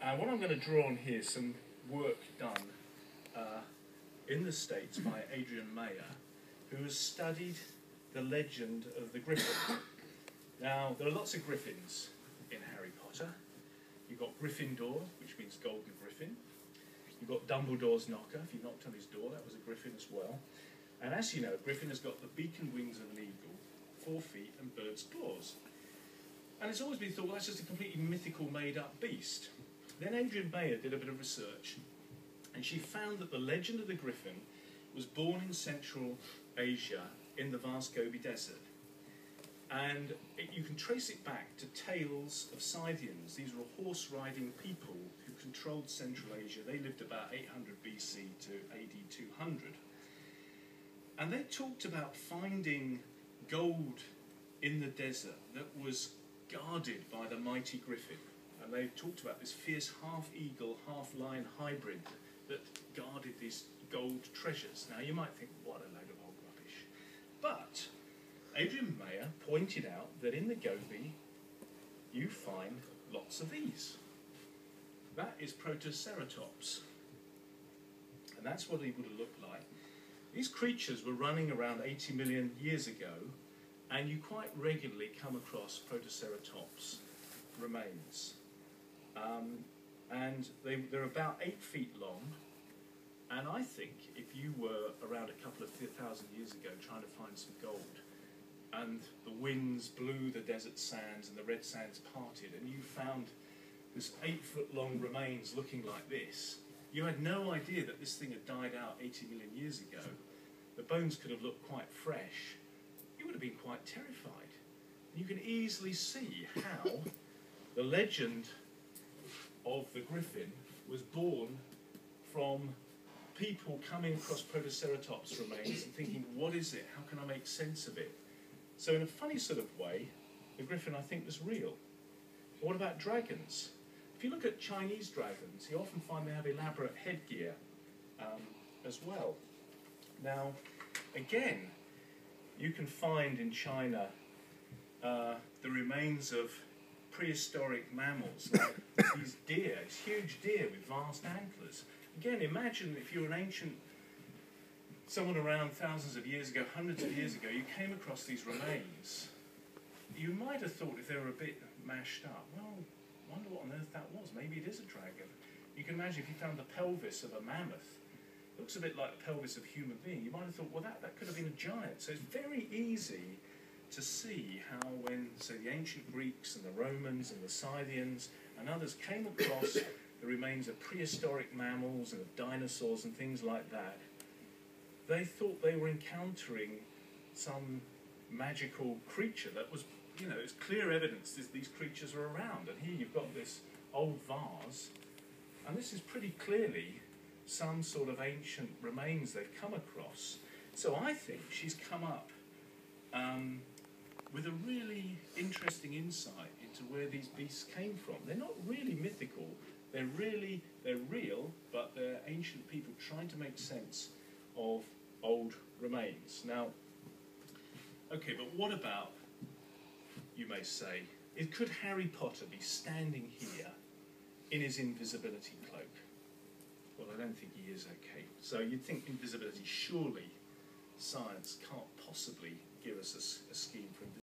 And what I'm going to draw on here is some work done in the States by Adrian Mayer, who has studied the legend of the Griffin. Now, there are lots of griffins in Harry Potter. You've got Gryffindor, which means Golden Griffin. You've got Dumbledore's knocker. If you knocked on his door, that was a griffin as well. And as you know, Griffin has got the beak and wings of an eagle, 4 feet, and bird's claws. And it's always been thought, well, that's just a completely mythical, made-up beast. Then Adrian Mayer did a bit of research, and she found that the legend of the Griffin was born in Central Asia in the vast Gobi Desert. And you can trace it back to tales of Scythians. These were horse-riding people who controlled Central Asia. They lived about 800 BC to AD 200. And they talked about finding gold in the desert that was guarded by the mighty griffin. And they talked about this fierce half-eagle, half-lion hybrid that guarded these gold treasures. Now you might think, what a load of old rubbish. But Adrian Mayer pointed out that in the Gobi you find lots of these. That is Protoceratops. And that's what he would have looked like. These creatures were running around 80 million years ago, and you quite regularly come across Protoceratops remains. And they're about 8 feet long, and I think if you were around a couple of thousand years ago trying to find some gold, and the winds blew the desert sands and the red sands parted, and you found this 8-foot-long remains looking like this, you had no idea that this thing had died out 80 million years ago. The bones could have looked quite fresh. You would have been quite terrified. And you can easily see how the legend of the griffin was born from people coming across Protoceratops remains and thinking, what is it? How can I make sense of it? So in a funny sort of way, the griffin, I think, was real. But what about dragons? If you look at Chinese dragons, you often find they have elaborate headgear as well. Now, again, you can find in China the remains of prehistoric mammals, like these deer, this huge deer with vast antlers. Again, imagine if you're an ancient, someone around thousands of years ago, hundreds of years ago, you came across these remains. You might have thought, if they were a bit mashed up, well, I wonder what on earth that was. Maybe it is a dragon. You can imagine if you found the pelvis of a mammoth. It looks a bit like the pelvis of a human being. You might have thought, well, that could have been a giant. So it's very easy to see how when, say, the ancient Greeks and the Romans and the Scythians and others came across the remains of prehistoric mammals and of dinosaurs and things like that, they thought they were encountering some magical creature that was, you know, it's clear evidence that these creatures are around. And here you've got this old vase, and this is pretty clearly some sort of ancient remains they've come across. So I think she's come up with a really interesting insight into where these beasts came from. They're not really mythical, they're real, but they're ancient people trying to make sense of old remains. Now, okay, but what about, you may say, could Harry Potter be standing here in his invisibility cloak? Well, I don't think he is, okay. So you'd think invisibility, surely science can't possibly give us a scheme for invisibility.